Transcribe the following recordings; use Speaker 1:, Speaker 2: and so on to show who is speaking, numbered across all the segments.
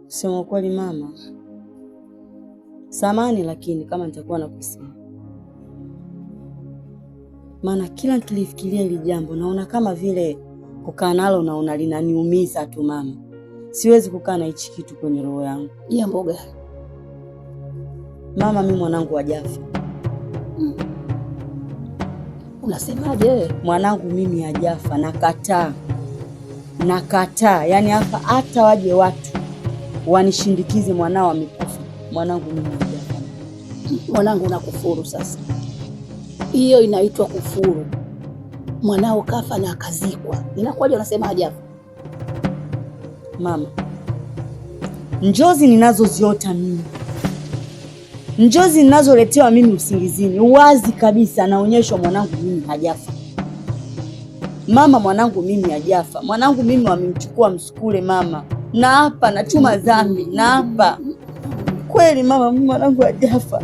Speaker 1: Sema kweli mama, samani, lakini kama nitakuwa nakosea, maana kila nikilifikiria hili jambo naona kama vile kukaa nalo naona linaniumiza tu mama. Siwezi kukaa na hichi kitu kwenye roho yangu.
Speaker 2: Jambo gani?
Speaker 1: Mama, mimi mwanangu hajafa.
Speaker 2: Unasemaje wewe?
Speaker 1: Mwanangu mimi hajafa, nakataa. Yaani hapa hata waje watu wanishindikize mwanao amekufa, mwanangu mimi hajafa.
Speaker 2: Mwanangu unakufuru sasa. Hiyo inaitwa kufuru. Mwanao kafa na akazikwa. Inakuwaje unasema hajafa?
Speaker 1: Mama, njozi ninazoziota mimi, njozi ninazoletewa mimi usingizini, uwazi kabisa naonyeshwa mwanangu mimi hajafa. Mama, mwanangu mimi hajafa. Mwanangu mimi wamemchukua msukule mama. Na hapa nachuma dhambi, na hapa kweli mama, mimi mwanangu hajafa.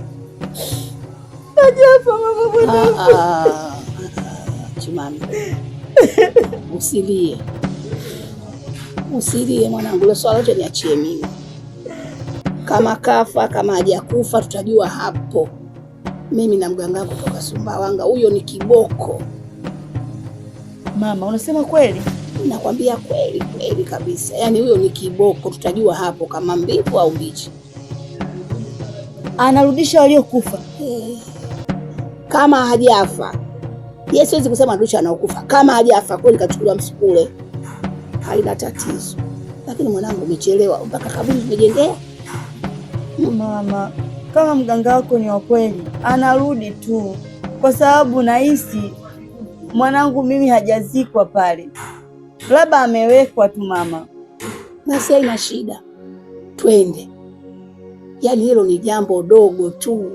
Speaker 1: Hajafa mama, mwanangu.
Speaker 2: Chimami. Usilie mwanangu, ile swala lote niachie mimi. Kama kafa, kama hajakufa tutajua hapo. Mimi na mganga kutoka Sumbawanga, huyo ni kiboko.
Speaker 1: Mama, unasema kweli?
Speaker 2: Nakwambia kweli kabisa. Yaani huyo ni kiboko, tutajua hapo kama mbivu au mbichi.
Speaker 1: Anarudisha waliokufa.
Speaker 2: Kama hajafa. Yes, siwezi kusema anarudisha anaokufa. Kama hajafa kweli kachukuliwa msukule, haina tatizo. Lakini mwanangu umechelewa, mpaka kaburi tumejengea.
Speaker 1: Mama, kama mganga wako ni wa kweli, anarudi tu, kwa sababu nahisi mwanangu mimi hajazikwa pale, labda amewekwa tu mama.
Speaker 2: Basi haina shida, twende. Yaani hilo ni jambo dogo tu,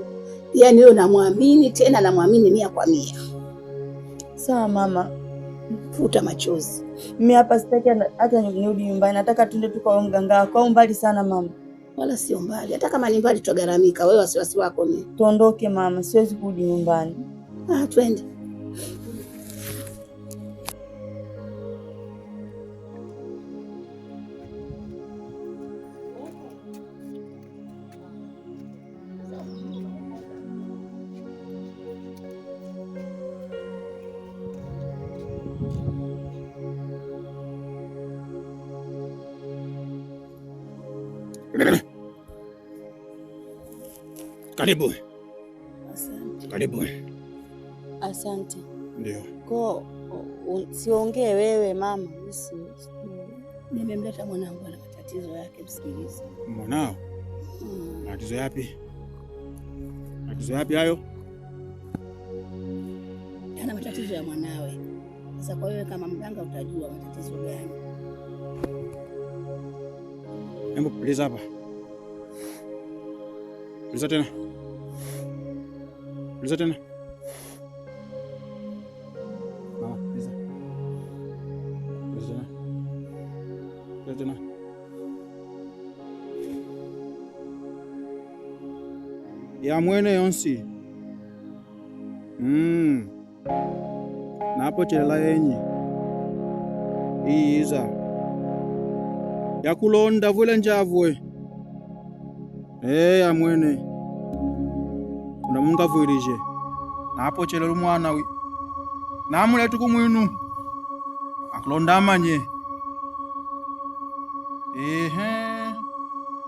Speaker 2: yaani hilo namwamini, tena namwamini 100%.
Speaker 1: Sawa mama,
Speaker 2: futa machozi.
Speaker 1: Mimi hapa sitaki hata nirudi nyumbani, nataka tuende tu kwa mganga wako. Au mbali sana mama?
Speaker 2: Wala sio mbali, hata kama ni mbali tutagaramika. Wewe wasiwasi wako ni
Speaker 1: tuondoke mama, siwezi kurudi nyumbani.
Speaker 2: Twende.
Speaker 3: Karibu.
Speaker 2: Asante.
Speaker 3: Karibu.
Speaker 1: Asante.
Speaker 3: Ndio.
Speaker 1: Kwa siongee wewe mama.
Speaker 2: Nimemleta mwanangu ana matatizo yake, msikilize.
Speaker 3: Mwanao? Matatizo yapi? Matatizo yapi hayo?
Speaker 2: Ana matatizo ya mwanawe. Sasa kwa wewe kama mganga utajua matatizo gani.
Speaker 3: Hebu please hapa. Please tena. Please tena. Mama, please. Please tena. Please tena. Ya mwene yonsi. Napo chelela yenyi. Iza. Yakulonda vule njavwe. Ya mwene. Unamunga vuirije. Napo chelela umwana wi. Namuletu kumwinu. Akulonda amanye.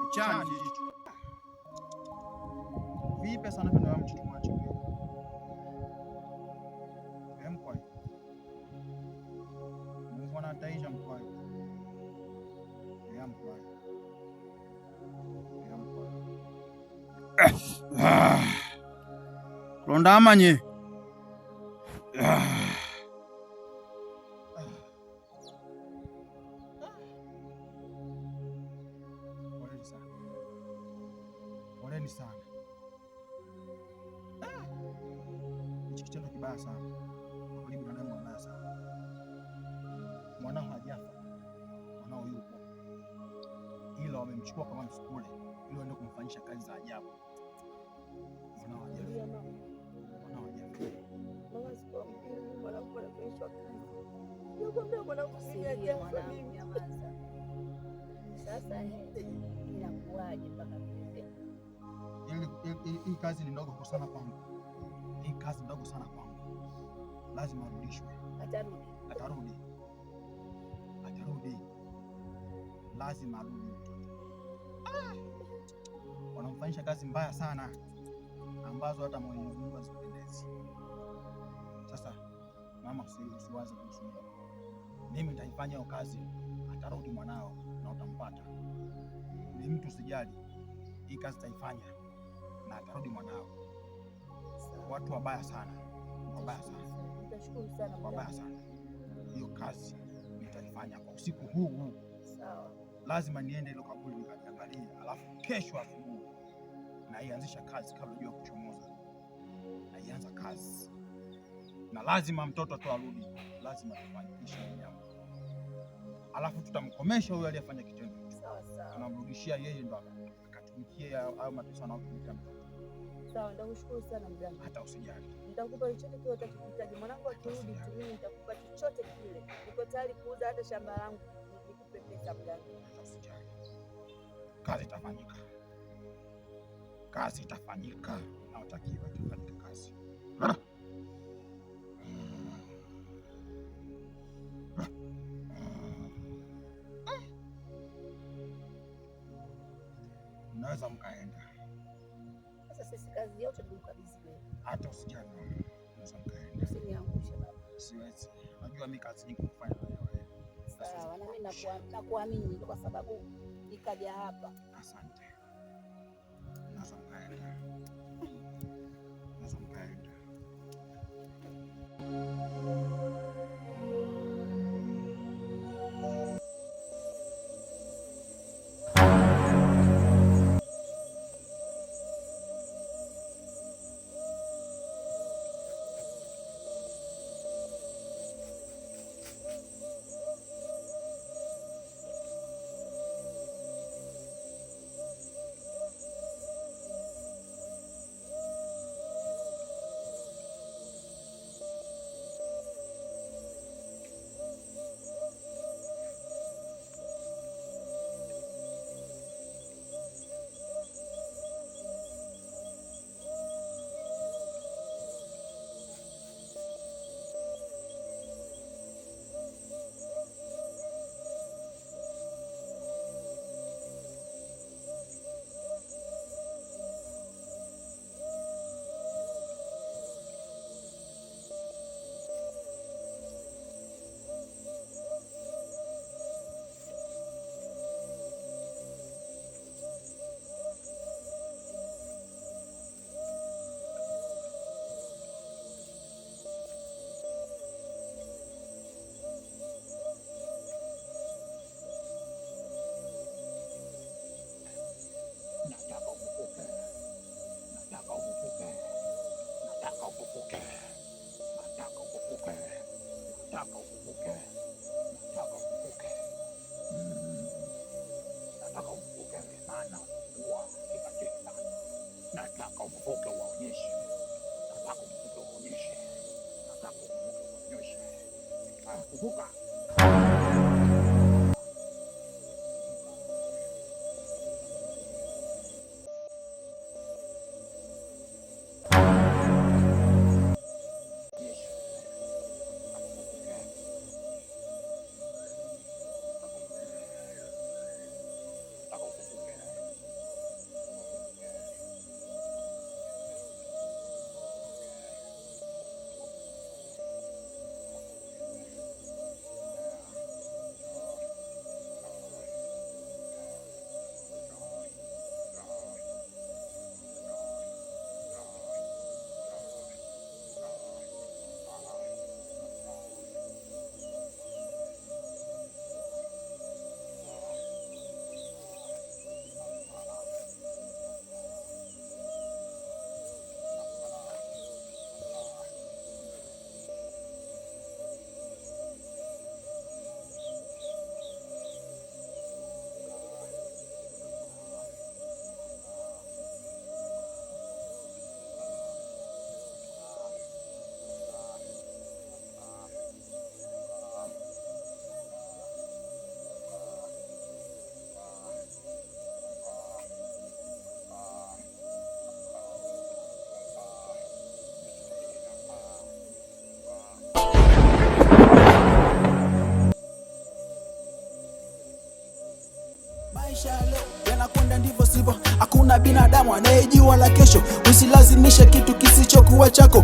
Speaker 3: Ichani. Vipi sana pendo ya mtoto mwacho. Mkwai. Mungu anataisha mkwai. Mkwai. Kulonda amanye. Poleni sana. Hichi kitendo kibaya sana. Kwa binadamu mbaya sana. Mwanao hajafa. Mwanao yupo. Ila wamemchukua kama msukule ili waende kumfanyisha kazi za ajabu. Mwanao hajafa. Mwanao hajafa.
Speaker 1: Mama sikuwa mjini, mwanangu anafanyishwa kazi. Nakwambia mwanangu si hajafa mimi. Sasa
Speaker 2: itakuwaje mpaka vile?
Speaker 3: Hii kazi ni ndogo sana kwangu. Hii kazi ndogo sana kwangu. Lazima arudishwe.
Speaker 2: Atarudi.
Speaker 3: Lazima arudi. Wanamfanyisha kazi mbaya sana ambazo hata Mwenyezi Mungu hazipendezi. Sasa mama, usiwaze kuhusu hilo. Mimi nitaifanya hiyo kazi, atarudi mwanao na utampata. Ni mtu usijali, hii kazi nitaifanya na atarudi mwanao. Watu wabaya sana,
Speaker 2: Nitashukuru sana.
Speaker 3: Wabaya sana. Hiyo kazi nitaifanya kwa usiku huu.
Speaker 2: Sawa.
Speaker 3: Lazima niende ile kaburi nikaangalie, alafu kesho asubuhi naianzisha kazi kabla jua kuchomoza. Naianza kazi. Na lazima mtoto tu arudi. Lazima tufanikishe jambo. Alafu tutamkomesha huyo aliyefanya kitendo.
Speaker 2: Sawa.
Speaker 3: Tunamrudishia yeye ndo akatumikia au mateso anayokuta mtoto.
Speaker 2: Sawa, ndakushukuru sana mganga.
Speaker 3: Hata usijali.
Speaker 2: Nitakupa chochote kile utakachokihitaji. Mwanangu akirudi tu mimi nitakupa chochote kile. Niko tayari kuuza hata shamba langu nikupe pesa mganga.
Speaker 3: Hata usijali. Kazi itafanyika. Naotakiwa itafanyika kazi. Mnaweza mkaenda.
Speaker 2: Sasa sisi kazi yote tukabidhi wewe.
Speaker 3: Hata usijali. Mnaweza mkaenda.
Speaker 2: Usiniangushe baba.
Speaker 3: Siwezi. Najua mimi kazi nyingi kufanya na wewe.
Speaker 2: Sawa, na mimi nakuamini kwa sababu nikaja hapa.
Speaker 3: Asante. Mnaweza mkaenda. Nataka ufufuke waonyeshe. Nataka ufufuke waonyeshe. Nataka ufufuke waonyeshe. Fufuka.
Speaker 4: Maisha leo yanakwenda ndivyo sivyo, hakuna binadamu anayejua la kesho. Usilazimishe kitu kisichokuwa chako,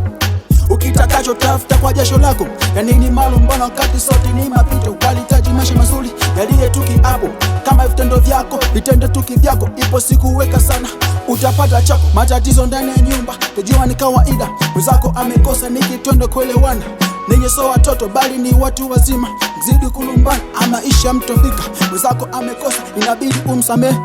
Speaker 4: ukitakacho tafuta kwa jasho lako. Ya nini malumbano wakati sote ni mapito? Ukalitaji maisha mazuri yaliye tuki hapo, kama vitendo vyako vitende tuki vyako. Ipo siku weka sana utapata chako. Matatizo ndani ya nyumba tujua ni kawaida, mwenzako amekosa ni kitendo kuelewana. Ninyi so watoto bali ni watu wazima, mzidi kulumbana ama isha mtofika. Mwenzako amekosa inabidi umsamehe.